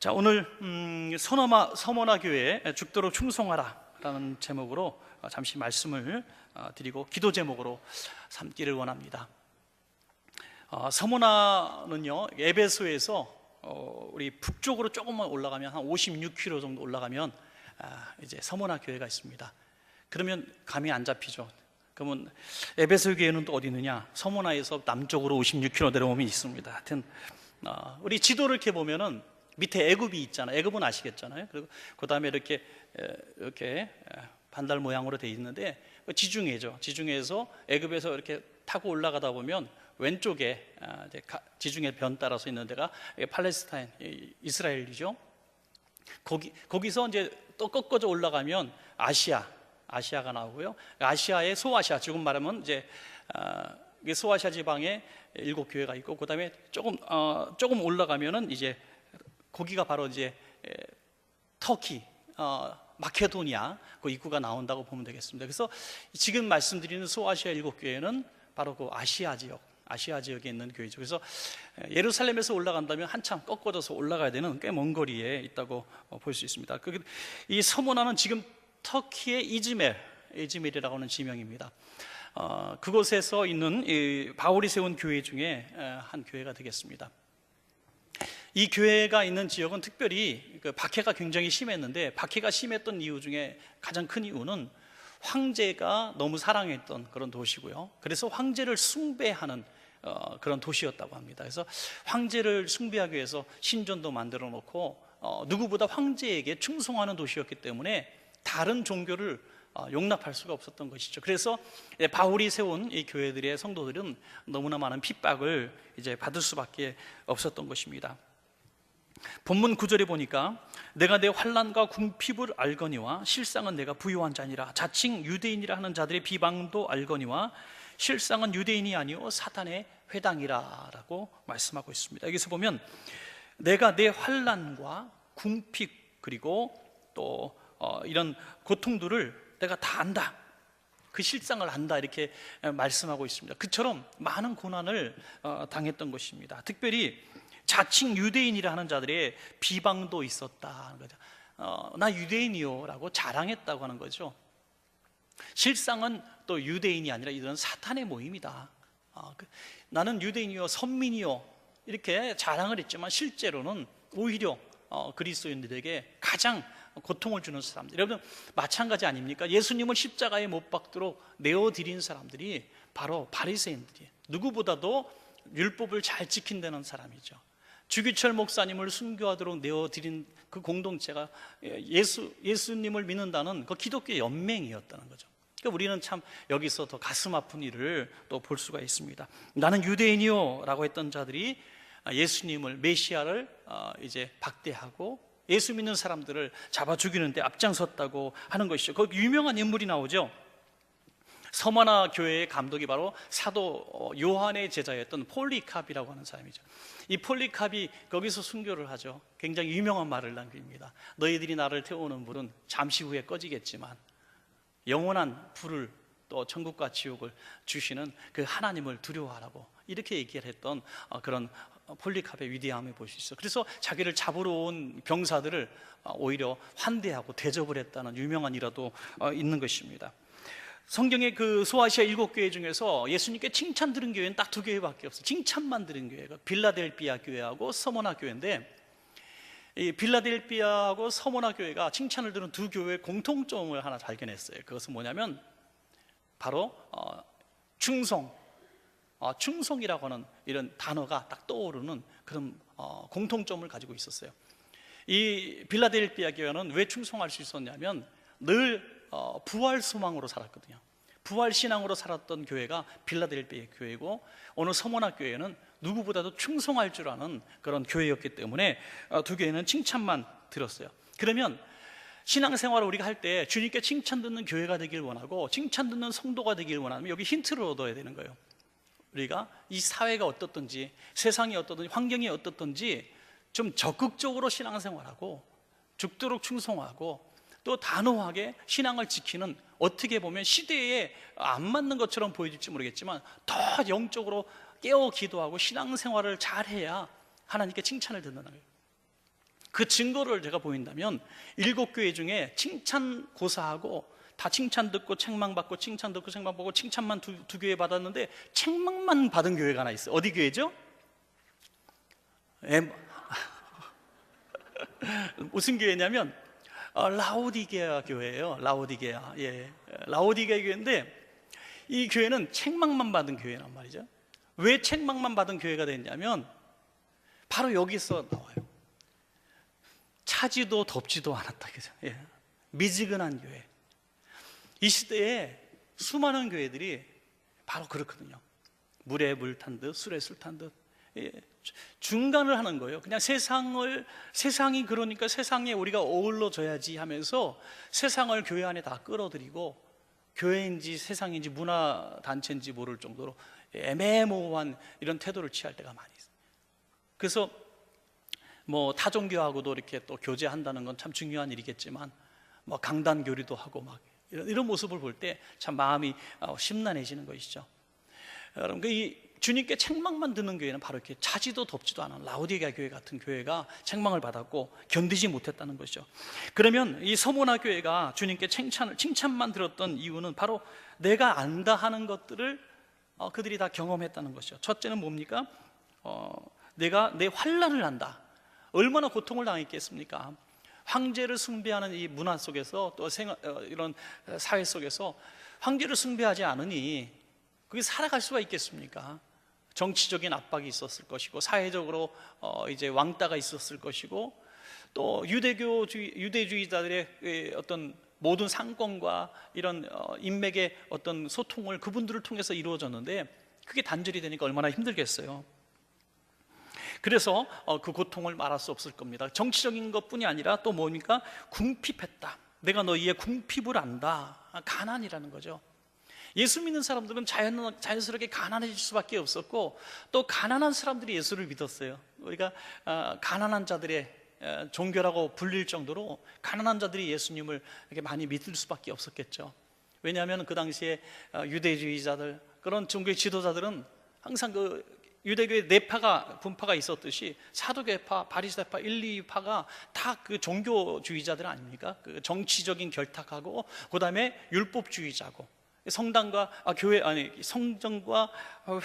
자, 오늘 서머나 교회에 죽도록 충성하라 라는 제목으로 잠시 말씀을 드리고 기도 제목으로 삼기를 원합니다. 서머나는요, 에베소에서 우리 북쪽으로 조금만 올라가면 한 56km 정도 올라가면 이제 서머나 교회가 있습니다. 그러면 감이 안 잡히죠. 그러면 에베소 교회는 또 어디 있느냐? 서머나에서 남쪽으로 56km 내려오면 있습니다. 하여튼 우리 지도를 이렇게 보면은 밑에 애굽이 있잖아요. 애굽은 아시겠잖아요. 그리고 그 다음에 이렇게 반달 모양으로 되어 있는데 지중해죠. 지중해에서 애굽에서 이렇게 타고 올라가다 보면 왼쪽에 지중해 변 따라서 있는 데가 팔레스타인, 이스라엘이죠. 거기서 이제 또 꺾어져 올라가면 아시아가 나오고요. 아시아의 소아시아, 지금 말하면 이제 소아시아 지방에 7교회가 있고, 그 다음에 조금 올라가면은 이제 거기가 바로 이제 터키, 마케도니아 그 입구가 나온다고 보면 되겠습니다. 그래서 지금 말씀드리는 소아시아 7교회는 바로 그 아시아 지역에 있는 교회죠. 그래서 예루살렘에서 올라간다면 한참 꺾어져서 올라가야 되는 꽤 먼 거리에 있다고 볼 수 있습니다. 이 서머나는 지금 터키의 이즈멜이라고 하는 지명입니다. 그곳에서 있는 바울이 세운 교회 중에 한 교회가 되겠습니다. 이 교회가 있는 지역은 특별히 박해가 굉장히 심했는데, 박해가 심했던 이유 중에 가장 큰 이유는 황제가 너무 사랑했던 그런 도시고요. 그래서 황제를 숭배하는 그런 도시였다고 합니다. 그래서 황제를 숭배하기 위해서 신전도 만들어 놓고 누구보다 황제에게 충성하는 도시였기 때문에 다른 종교를 용납할 수가 없었던 것이죠. 그래서 바울이 세운 이 교회들의 성도들은 너무나 많은 핍박을 이제 받을 수밖에 없었던 것입니다. 본문 9절에 보니까 내가 내 환난과 궁핍을 알거니와 실상은 내가 부유한 자니라. 자칭 유대인이라 하는 자들의 비방도 알거니와 실상은 유대인이 아니오 사탄의 회당이라 라고 말씀하고 있습니다. 여기서 보면 내가 내 환난과 궁핍 그리고 또 이런 고통들을 내가 다 안다, 그 실상을 안다, 이렇게 말씀하고 있습니다. 그처럼 많은 고난을 당했던 것입니다. 특별히 자칭 유대인이라 하는 자들의 비방도 있었다. 나 유대인이요 라고 자랑했다고 하는 거죠. 실상은 또 유대인이 아니라 이런 사탄의 모임이다. 나는 유대인이요 선민이요 이렇게 자랑을 했지만 실제로는 오히려 그리스도인들에게 가장 고통을 주는 사람들. 여러분 마찬가지 아닙니까? 예수님을 십자가에 못 박도록 내어드린 사람들이 바로 바리새인들이에요. 누구보다도 율법을 잘 지킨다는 사람이죠. 주기철 목사님을 순교하도록 내어드린 그 공동체가 예수님을 믿는다는 그 기독교 연맹이었다는 거죠. 그러니까 우리는 참 여기서 더 가슴 아픈 일을 또 볼 수가 있습니다. 나는 유대인이요 라고 했던 자들이 예수님을, 메시아를 이제 박대하고 예수 믿는 사람들을 잡아 죽이는데 앞장섰다고 하는 것이죠. 거기 유명한 인물이 나오죠. 서머나 교회의 감독이 바로 사도 요한의 제자였던 폴리캅이라고 하는 사람이죠. 이 폴리캅이 거기서 순교를 하죠. 굉장히 유명한 말을 남깁니다. 너희들이 나를 태우는 불은 잠시 후에 꺼지겠지만 영원한 불을, 또 천국과 지옥을 주시는 그 하나님을 두려워하라고 이렇게 얘기를 했던 그런 폴리캅의 위대함을 볼 수 있어요. 그래서 자기를 잡으러 온 병사들을 오히려 환대하고 대접을 했다는 유명한 일화도 있는 것입니다. 성경의 그 소아시아 7교회 중에서 예수님께 칭찬 들은 교회는 딱 2교회밖에 없어요. 칭찬만 들은 교회가 빌라델비아 교회하고 서머나 교회인데, 이 빌라델비아하고 서머나 교회가 칭찬을 들은 두 교회의 공통점을 하나 발견했어요. 그것은 뭐냐면 바로 충성이라고 하는 이런 단어가 딱 떠오르는 그런 공통점을 가지고 있었어요. 이 빌라델비아 교회는 왜 충성할 수 있었냐면 늘 부활 소망으로 살았거든요. 부활 신앙으로 살았던 교회가 빌라델비아 교회고, 오늘 서머나 교회는 누구보다도 충성할 줄 아는 그런 교회였기 때문에 두 교회는 칭찬만 들었어요. 그러면 신앙생활을 우리가 할 때 주님께 칭찬 듣는 교회가 되길 원하고 칭찬 듣는 성도가 되길 원하면 여기 힌트를 얻어야 되는 거예요. 우리가 이 사회가 어떻든지, 세상이 어떻든지, 환경이 어떻든지 좀 적극적으로 신앙생활하고 죽도록 충성하고 또 단호하게 신앙을 지키는, 어떻게 보면 시대에 안 맞는 것처럼 보여질지 모르겠지만 더 영적으로 깨어 기도하고 신앙생활을 잘해야 하나님께 칭찬을 듣는 거예요. 그 증거를 제가 보인다면 7교회 중에 칭찬 고사하고 다 칭찬 듣고 책망받고 칭찬 듣고 책망받고 칭찬만 두 교회 받았는데 책망만 받은 교회가 하나 있어요. 어디 교회죠? 무슨 교회냐면 라오디게아 교회예요. 라오디게아. 예. 라오디게아 교회인데 이 교회는 책망만 받은 교회란 말이죠. 왜 책망만 받은 교회가 됐냐면 바로 여기서 나와요. 차지도 덥지도 않았다. 그죠? 예. 미지근한 교회. 이 시대에 수많은 교회들이 바로 그렇거든요. 물에 물 탄 듯 술에 술 탄 듯, 예. 중간을 하는 거예요. 그냥 세상이 그러니까 세상에 우리가 어울러져야지 하면서 세상을 교회 안에 다 끌어들이고 교회인지 세상인지 문화단체인지 모를 정도로 애매모호한 이런 태도를 취할 때가 많이 있어요. 그래서 뭐 타종교하고도 이렇게 또 교제한다는 건 참 중요한 일이겠지만 뭐 강단 교류도 하고 막 이런 모습을 볼 때 참 마음이 심란해지는 것이죠. 여러분, 이 주님께 책망만 듣는 교회는 바로 이렇게 차지도 덥지도 않은 라오디게아 교회 같은 교회가 책망을 받았고 견디지 못했다는 것이죠. 그러면 이 서모나 교회가 주님께 칭찬만 들었던 이유는 바로 내가 안다 하는 것들을 그들이 다 경험했다는 것이죠. 첫째는 뭡니까? 내가 내 환난을 안다. 얼마나 고통을 당했겠습니까? 황제를 숭배하는 이 문화 속에서 또 이런 사회 속에서 황제를 숭배하지 않으니 그게 살아갈 수가 있겠습니까? 정치적인 압박이 있었을 것이고 사회적으로 이제 왕따가 있었을 것이고 또 유대주의자들의 어떤 모든 상권과 이런 인맥의 어떤 소통을 그분들을 통해서 이루어졌는데 그게 단절이 되니까 얼마나 힘들겠어요. 그래서 그 고통을 말할 수 없을 겁니다. 정치적인 것뿐이 아니라 또 뭡니까? 궁핍했다. 내가 너희의 궁핍을 안다. 가난이라는 거죠. 예수 믿는 사람들은 자연스럽게 가난해질 수밖에 없었고 또 가난한 사람들이 예수를 믿었어요. 우리가 가난한 자들의 종교라고 불릴 정도로 가난한 자들이 예수님을 이렇게 많이 믿을 수밖에 없었겠죠. 왜냐하면 그 당시에 유대주의자들 그런 종교의 지도자들은 항상 그 유대교의 네 분파가 있었듯이 사두개파, 바리새파, 1, 2파가 다 그 종교주의자들 아닙니까? 그 정치적인 결탁하고 그다음에 율법주의자고 성당과 성전과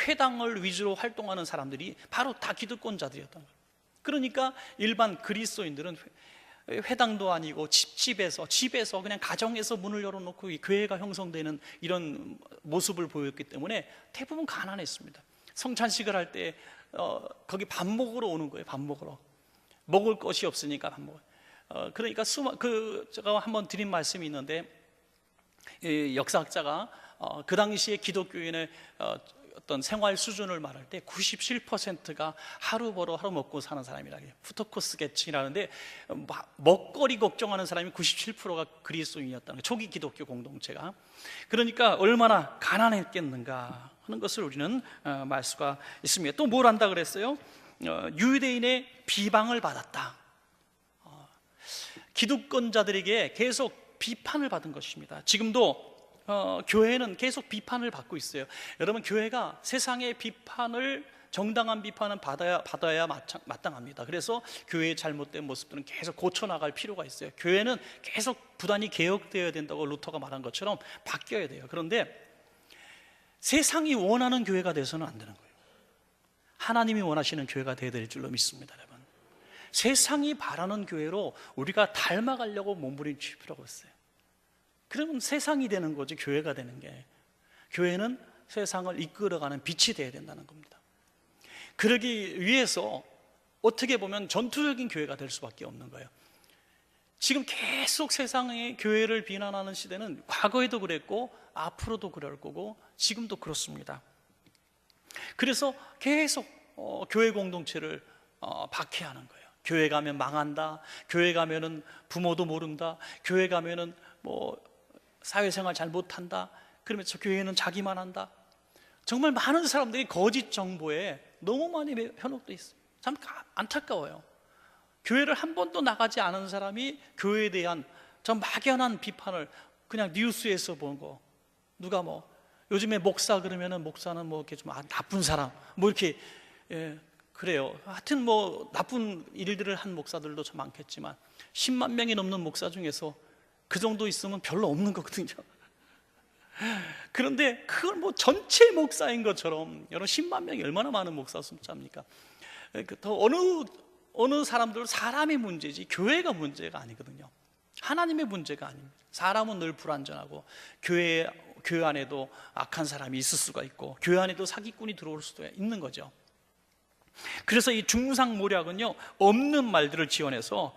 회당을 위주로 활동하는 사람들이 바로 다 기득권자들이었던 거예요. 그러니까 일반 그리스도인들은 회당도 아니고 집에서 그냥 가정에서 문을 열어놓고 이 교회가 형성되는 이런 모습을 보였기 때문에 대부분 가난했습니다. 성찬식을 할 때 거기 밥 먹으러 오는 거예요. 밥 먹으러 먹을 것이 없으니까 밥 먹어요. 그러니까 제가 한번 드린 말씀이 있는데 이 역사학자가 그 당시에 기독교인의 어떤 생활 수준을 말할 때 97%가 하루 벌어 하루 먹고 사는 사람이라고 해요. 푸터코스 계층이라는데 먹거리 걱정하는 사람이 97%가 그리스도인이었다는 거예요. 초기 기독교 공동체가. 그러니까 얼마나 가난했겠는가 하는 것을 우리는 말 수가 있습니다. 또 뭘 한다 그랬어요? 유대인의 비방을 받았다. 기득권자들에게 계속 비판을 받은 것입니다. 지금도 교회는 계속 비판을 받고 있어요. 여러분, 교회가 세상의 비판을 정당한 비판은 받아야 마땅합니다. 그래서 교회의 잘못된 모습들은 계속 고쳐나갈 필요가 있어요. 교회는 계속 부단히 개혁되어야 된다고 루터가 말한 것처럼 바뀌어야 돼요. 그런데 세상이 원하는 교회가 돼서는 안 되는 거예요. 하나님이 원하시는 교회가 되어야 될 줄로 믿습니다. 여러분, 세상이 바라는 교회로 우리가 닮아가려고 몸부림칠 필요가 없어요. 그러면 세상이 되는 거지 교회가 되는 게. 교회는 세상을 이끌어가는 빛이 되어야 된다는 겁니다. 그러기 위해서 어떻게 보면 전투적인 교회가 될 수밖에 없는 거예요. 지금 계속 세상의 교회를 비난하는 시대는 과거에도 그랬고 앞으로도 그럴 거고 지금도 그렇습니다. 그래서 계속 교회 공동체를 박해하는 거예요. 교회 가면 망한다. 교회 가면은 부모도 모른다. 교회 가면은 뭐 사회생활 잘 못한다. 그러면서 교회는 자기만 한다. 정말 많은 사람들이 거짓 정보에 너무 많이 현혹돼 있어요. 참 안타까워요. 교회를 한 번도 나가지 않은 사람이 교회에 대한 저 막연한 비판을 그냥 뉴스에서 본 거, 누가 뭐 요즘에 목사 그러면은 목사는 뭐 이렇게 좀 나쁜 사람 뭐 이렇게 그래요. 하여튼 뭐 나쁜 일들을 한 목사들도 참 많겠지만 10만 명이 넘는 목사 중에서 그 정도 있으면 별로 없는 거거든요. 그런데 그걸 뭐 전체 목사인 것처럼, 여러분 10만 명이 얼마나 많은 목사 숫자입니까? 더 어느 사람들 사람의 문제지 교회가 문제가 아니거든요. 하나님의 문제가 아닙니다. 사람은 늘 불완전하고 교회 안에도 악한 사람이 있을 수가 있고 교회 안에도 사기꾼이 들어올 수도 있는 거죠. 그래서 이 중상모략은요, 없는 말들을 지어내서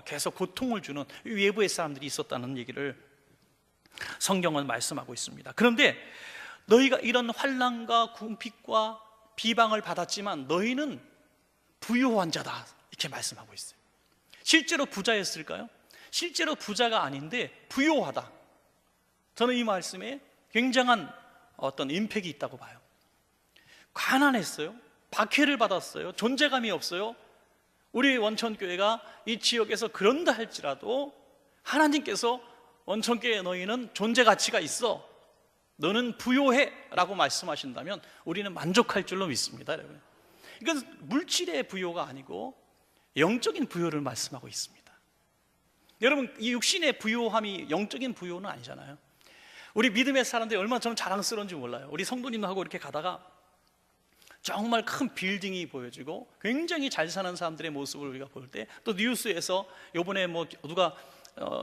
계속 고통을 주는 외부의 사람들이 있었다는 얘기를 성경은 말씀하고 있습니다. 그런데 너희가 이런 환난과 궁핍과 비방을 받았지만 너희는 부유한 자다, 이렇게 말씀하고 있어요. 실제로 부자였을까요? 실제로 부자가 아닌데 부유하다. 저는 이 말씀에 굉장한 어떤 임팩이 있다고 봐요. 가난했어요. 박해를 받았어요. 존재감이 없어요. 우리 원천교회가 이 지역에서 그런다 할지라도 하나님께서 원천교회 너희는 존재 가치가 있어, 너는 부요해 라고 말씀하신다면 우리는 만족할 줄로 믿습니다. 여러분, 이건 물질의 부요가 아니고 영적인 부요를 말씀하고 있습니다. 여러분, 이 육신의 부요함이 영적인 부요는 아니잖아요. 우리 믿음의 사람들이 얼마나 저는 자랑스러운지 몰라요. 우리 성도님하고 이렇게 가다가 정말 큰 빌딩이 보여지고 굉장히 잘 사는 사람들의 모습을 우리가 볼 때, 또 뉴스에서 요번에 뭐 누가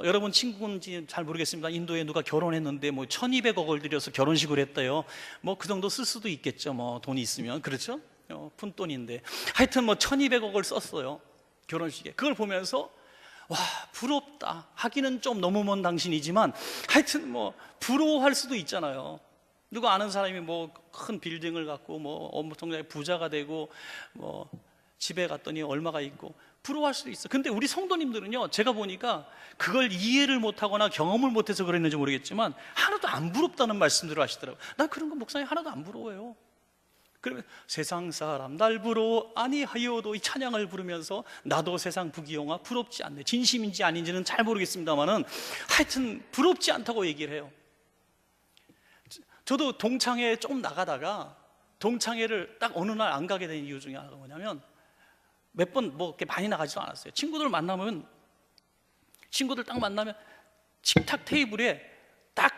여러분 친구인지 잘 모르겠습니다. 인도에 누가 결혼했는데 뭐 1200억을 들여서 결혼식을 했대요. 뭐 그 정도 쓸 수도 있겠죠. 뭐 돈이 있으면. 그렇죠? 푼돈인데 하여튼 뭐 1200억을 썼어요, 결혼식에. 그걸 보면서 와, 부럽다 하기는 좀 너무 먼 당신이지만 하여튼 뭐 부러워할 수도 있잖아요. 누가 아는 사람이 뭐 큰 빌딩을 갖고 뭐 엄청나게 부자가 되고 뭐 집에 갔더니 얼마가 있고 부러워할 수도 있어. 근데 우리 성도님들은요, 제가 보니까 그걸 이해를 못하거나 경험을 못해서 그랬는지 모르겠지만 하나도 안 부럽다는 말씀들을 하시더라고요. 나 그런 거 목사님 하나도 안 부러워요. 그러면 세상 사람 날 부러워 아니하여도, 이 찬양을 부르면서 나도 세상 부귀영화 부럽지 않네. 진심인지 아닌지는 잘 모르겠습니다만은 하여튼 부럽지 않다고 얘기를 해요. 저도 동창회 좀 나가다가 동창회를 딱 어느 날 안 가게 된 이유 중에 하나가 뭐냐면, 몇 번 뭐 이렇게 많이 나가지도 않았어요. 친구들 딱 만나면 식탁 테이블에 딱,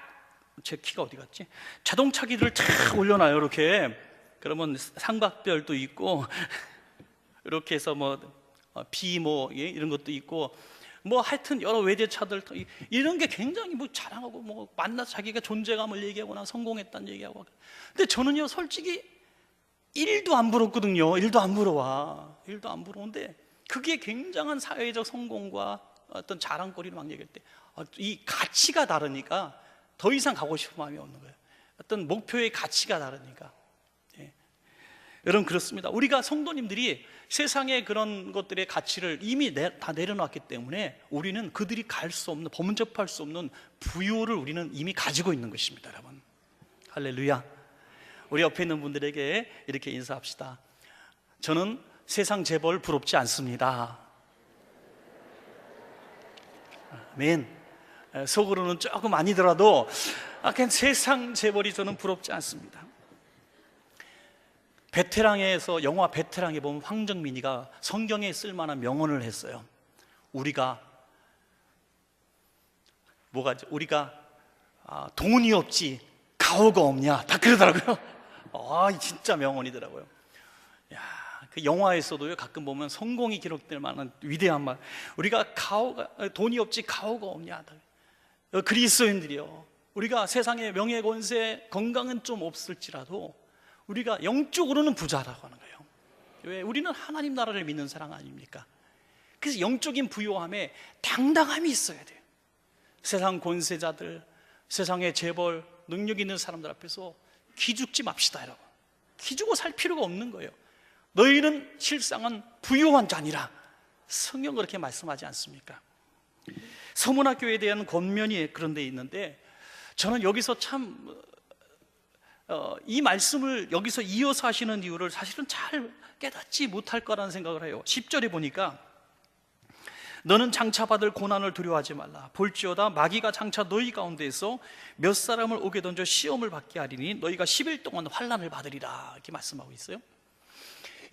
제 키가 어디 갔지? 자동차기를 탁 올려놔요, 이렇게. 그러면 삼각별도 있고 이렇게 해서 뭐 이런 것도 있고 뭐 하여튼 여러 외제차들, 이런 게 굉장히 뭐 자랑하고 뭐 만나서 자기가 존재감을 얘기하거나 성공했다는 얘기하고. 근데 저는요, 솔직히 1도 안 부럽거든요. 1도 안 부러운데 그게 굉장한 사회적 성공과 어떤 자랑거리를 막 얘기할 때 이 가치가 다르니까 더 이상 가고 싶은 마음이 없는 거예요. 어떤 목표의 가치가 다르니까. 여러분, 그렇습니다. 우리가 성도님들이 세상의 그런 것들의 가치를 이미 다 내려놨기 때문에 우리는 그들이 갈 수 없는, 범접할 수 없는 부요를 우리는 이미 가지고 있는 것입니다. 여러분, 할렐루야. 우리 옆에 있는 분들에게 이렇게 인사합시다. 저는 세상 재벌 부럽지 않습니다. 아멘. 속으로는 조금 아니더라도 그냥 세상 재벌이 저는 부럽지 않습니다. 베테랑에서, 영화 베테랑에 보면 황정민이가 성경에 쓸만한 명언을 했어요. 우리가 돈이 없지 가오가 없냐, 다 그러더라고요. 진짜 명언이더라고요. 그 영화에서도요, 가끔 보면 성공이 기록될 만한 위대한 말, 우리가 돈이 없지 가오가 없냐. 그리스도인들이요, 우리가 세상의 명예, 권세, 건강은 좀 없을지라도 우리가 영적으로는 부자라고 하는 거예요. 왜? 우리는 하나님 나라를 믿는 사람 아닙니까? 그래서 영적인 부요함에 당당함이 있어야 돼요. 세상 권세자들, 세상의 재벌, 능력 있는 사람들 앞에서 기죽지 맙시다, 여러분. 기죽어 살 필요가 없는 거예요. 너희는 실상은 부요한 자니라. 성경 그렇게 말씀하지 않습니까? 서문학교에 대한 권면이 그런 데 있는데, 저는 여기서 참 이 말씀을 여기서 이어서 하시는 이유를 사실은 잘 깨닫지 못할 거라는 생각을 해요. 10절에 보니까 너는 장차 받을 고난을 두려워하지 말라. 볼지어다 마귀가 장차 너희 가운데에서 몇 사람을 오게 던져 시험을 받게 하리니 너희가 10일 동안 환난을 받으리라, 이렇게 말씀하고 있어요.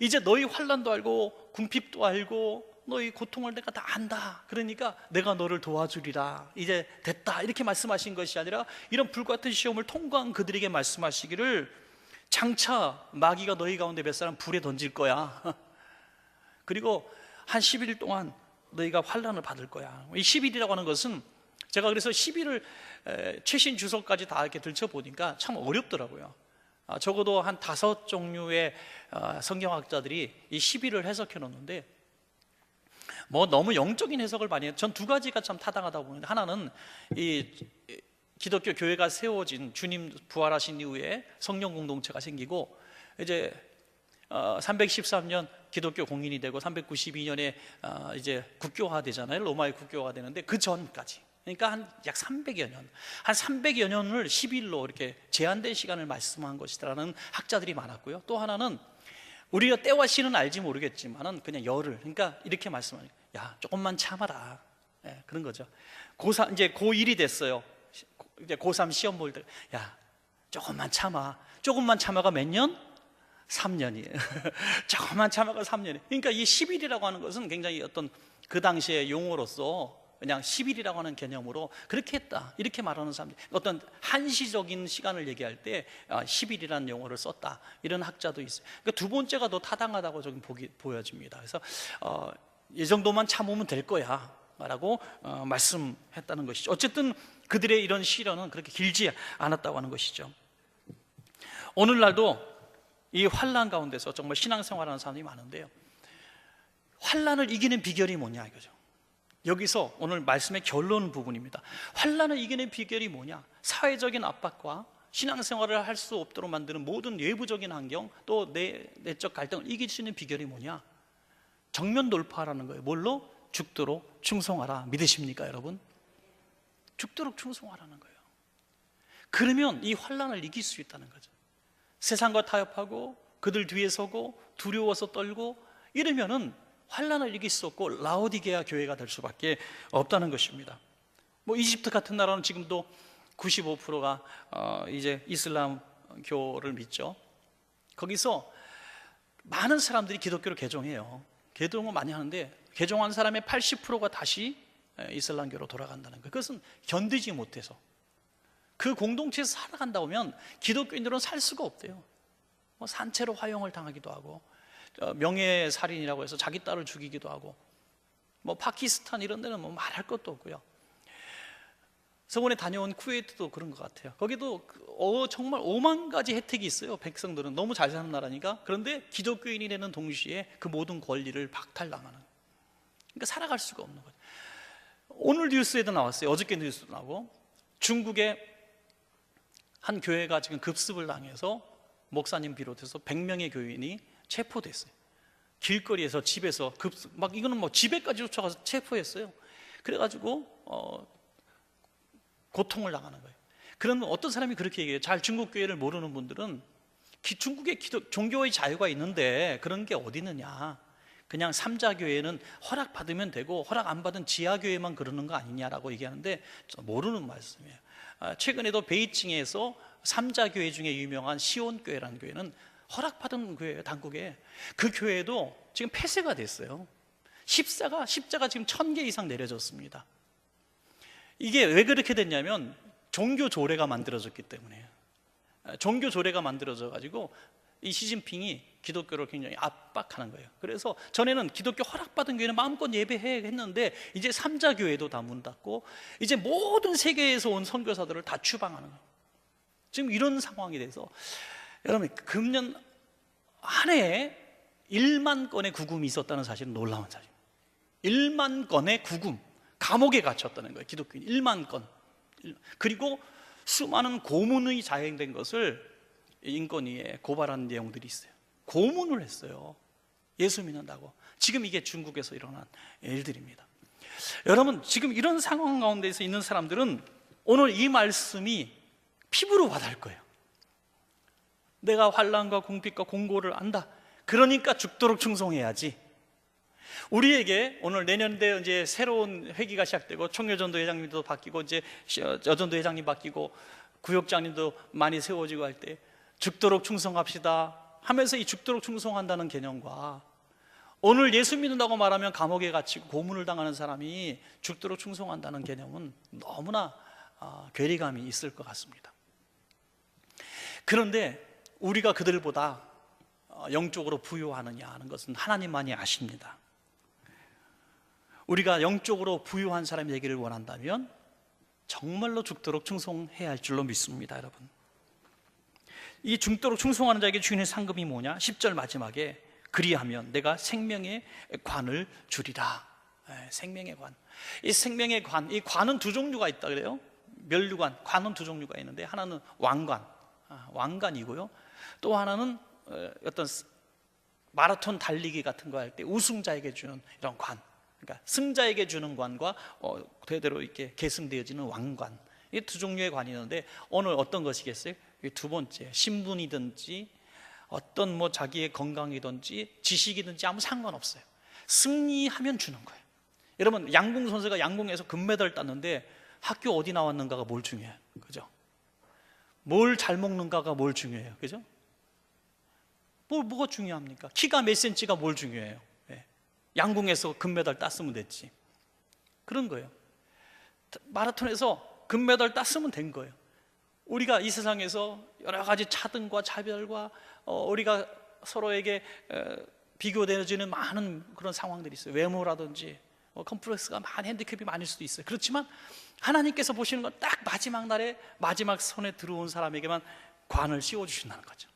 이제 너희 환난도 알고 궁핍도 알고 너희 고통을 내가 다 안다. 그러니까 내가 너를 도와주리라. 이제 됐다. 이렇게 말씀하신 것이 아니라 이런 불같은 시험을 통과한 그들에게 말씀하시기를 장차 마귀가 너희 가운데 몇 사람 불에 던질 거야. 그리고 한 10일 동안 너희가 환난을 받을 거야. 이 10일이라고 하는 것은 제가 그래서 10일을 최신 주석까지 다 이렇게 들춰보니까 참 어렵더라고요. 적어도 한 5종류의 성경학자들이 이 10일을 해석해 놓는데 뭐 너무 영적인 해석을 많이 해요. 전 두 가지가 참 타당하다고 보는데, 하나는 이 기독교 교회가 세워진, 주님 부활하신 이후에 성령 공동체가 생기고 이제 313년 기독교 공인이 되고 392년에 이제 국교화 되잖아요. 로마의 국교화 되는데 그 전까지, 그러니까 한 약 300여 년, 한 300여 년을 10일로 이렇게 제한된 시간을 말씀한 것이라는 학자들이 많았고요. 또 하나는 우리가 때와 시는 알지 모르겠지만은 그냥 열흘, 그러니까 이렇게 말씀하니까 야 조금만 참아라, 그런 거죠. 고3 이제 고1이 됐어요. 이제 고3 시험 볼 때 야 조금만 참아. 조금만 참아가 몇 년? 3년이에요. 조금만 참아가 3년이에요. 그러니까 이 10일이라고 하는 것은 굉장히 어떤 그 당시의 용어로서 그냥 10일이라고 하는 개념으로 그렇게 했다, 이렇게 말하는 사람들, 어떤 한시적인 시간을 얘기할 때 10일이라는 용어를 썼다, 이런 학자도 있어요. 그러니까 두 번째가 더 타당하다고 좀 보여집니다. 그래서 이 정도만 참으면 될 거야 라고 말씀했다는 것이죠. 어쨌든 그들의 이런 시련은 그렇게 길지 않았다고 하는 것이죠. 오늘날도 이 환난 가운데서 정말 신앙생활하는 사람들이 많은데요, 환난을 이기는 비결이 뭐냐 이거죠. 여기서 오늘 말씀의 결론 부분입니다. 환난을 이기는 비결이 뭐냐? 사회적인 압박과 신앙생활을 할 수 없도록 만드는 모든 외부적인 환경, 또 내적 갈등을 이길 수 있는 비결이 뭐냐? 정면 돌파하라는 거예요. 뭘로? 죽도록 충성하라. 믿으십니까 여러분? 죽도록 충성하라는 거예요. 그러면 이 환난을 이길 수 있다는 거죠. 세상과 타협하고 그들 뒤에 서고 두려워서 떨고 이러면은 환난을 이길 수 없고 라오디게아 교회가 될 수밖에 없다는 것입니다. 뭐 이집트 같은 나라는 지금도 95%가 이제 이슬람교를 믿죠. 거기서 많은 사람들이 기독교를 개종해요. 개종을 많이 하는데 개종한 사람의 80%가 다시 이슬람교로 돌아간다는 거예요. 그것은 견디지 못해서, 그 공동체에서 살아간다 보면 기독교인들은 살 수가 없대요. 뭐 산채로 화형을 당하기도 하고, 명예살인이라고 해서 자기 딸을 죽이기도 하고, 뭐 파키스탄 이런 데는 뭐 말할 것도 없고요. 저번에 다녀온 쿠웨이트도 그런 것 같아요. 거기도 정말 5만 가지 혜택이 있어요. 백성들은 너무 잘 사는 나라니까. 그런데 기독교인이 되는 동시에 그 모든 권리를 박탈당하는, 그러니까 살아갈 수가 없는 거죠. 오늘 뉴스에도 나왔어요. 어저께 뉴스도 나오고, 중국의 한 교회가 지금 급습을 당해서 목사님 비롯해서 100명의 교인이 체포됐어요. 길거리에서, 집에서 급습, 막 이거는 뭐 집에까지 쫓아가서 체포했어요. 그래가지고 고통을 당하는 거예요. 그러면 어떤 사람이 그렇게 얘기해요. 잘 중국 교회를 모르는 분들은 중국의 종교의 자유가 있는데 그런 게 어디 있느냐, 그냥 삼자교회는 허락받으면 되고 허락 안 받은 지하교회만 그러는 거 아니냐라고 얘기하는데 모르는 말씀이에요. 최근에도 베이징에서 삼자교회 중에 유명한 시온교회라는 교회는 허락받은 교회예요. 당국에. 그 교회도 지금 폐쇄가 됐어요. 십자가 지금 1000개 이상 내려졌습니다. 이게 왜 그렇게 됐냐면 종교 조례가 만들어졌기 때문에요. 종교 조례가 만들어져 가지고 이 시진핑이 기독교를 굉장히 압박하는 거예요. 그래서 전에는 기독교 허락받은 교회는 마음껏 예배해 했는데 이제 삼자교회도 다 문 닫고 이제 모든 세계에서 온 선교사들을 다 추방하는 거예요. 지금 이런 상황이 돼서 여러분, 금년 한 해에 1만 건의 구금이 있었다는 사실은 놀라운 사실입니다. 1만 건의 구금, 감옥에 갇혔다는 거예요. 기독교인 1만 건. 그리고 수많은 고문이 자행된 것을 인권위에 고발한 내용들이 있어요. 고문을 했어요. 예수 믿는다고. 지금 이게 중국에서 일어난 일들입니다. 여러분, 지금 이런 상황 가운데서 있는 사람들은 오늘 이 말씀이 피부로 와닿을 거예요. 내가 환난과 궁핍과 공고를 안다. 그러니까 죽도록 충성해야지. 우리에게 오늘 내년대 이제 새로운 회기가 시작되고 청년전도 회장님도 바뀌고 이제 여전도 회장님 바뀌고 구역장님도 많이 세워지고 할 때 죽도록 충성합시다. 하면서 이 죽도록 충성한다는 개념과 오늘 예수 믿는다고 말하면 감옥에 갇히고 고문을 당하는 사람이 죽도록 충성한다는 개념은 너무나 괴리감이 있을 것 같습니다. 그런데 우리가 그들보다 영적으로 부유하느냐 하는 것은 하나님만이 아십니다. 우리가 영적으로 부유한 사람이 되기를 원한다면 정말로 죽도록 충성해야 할 줄로 믿습니다. 여러분, 이 죽도록 충성하는 자에게 주인의 상급이 뭐냐? 10절 마지막에 그리하면 내가 생명의 관을 주리라. 생명의 관. 이 생명의 관, 이 관은 두 종류가 있다 그래요. 면류관, 관은 두 종류가 있는데 하나는 왕관, 왕관이고요. 또 하나는 어떤 마라톤 달리기 같은 거 할 때 우승자에게 주는 이런 관, 그러니까 승자에게 주는 관과 대대로 이렇게 계승되어지는 왕관, 이 두 종류의 관이 있는데 오늘 어떤 것이겠어요? 두 번째, 신분이든지 어떤 뭐 자기의 건강이든지 지식이든지 아무 상관없어요. 승리하면 주는 거예요. 여러분, 양궁 선수가 양궁에서 금메달 땄는데 학교 어디 나왔는가가 뭘 중요해요, 그죠? 뭘 잘 먹는가가 뭘 중요해요, 그죠? 뭐가 중요합니까? 키가 몇 센치가 뭘 중요해요? 양궁에서 금메달 땄으면 됐지. 그런 거예요. 마라톤에서 금메달 땄으면 된 거예요. 우리가 이 세상에서 여러 가지 차등과 차별과 우리가 서로에게 비교되어지는 많은 그런 상황들이 있어요. 외모라든지 컴플렉스가 많은 핸디캡이 많을 수도 있어요. 그렇지만 하나님께서 보시는 건 딱 마지막 날에 마지막 손에 들어온 사람에게만 관을 씌워주신다는 거죠.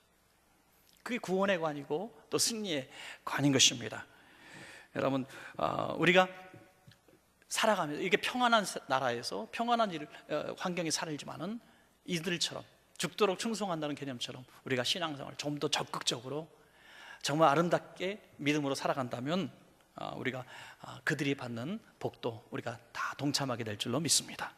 그게 구원의 관이고 또 승리의 관인 것입니다. 여러분, 우리가 살아가면서 이게 평안한 나라에서 평안한 환경에 살지만은 이들처럼 죽도록 충성한다는 개념처럼 우리가 신앙생활을 좀 더 적극적으로 정말 아름답게 믿음으로 살아간다면 우리가 그들이 받는 복도 우리가 다 동참하게 될 줄로 믿습니다.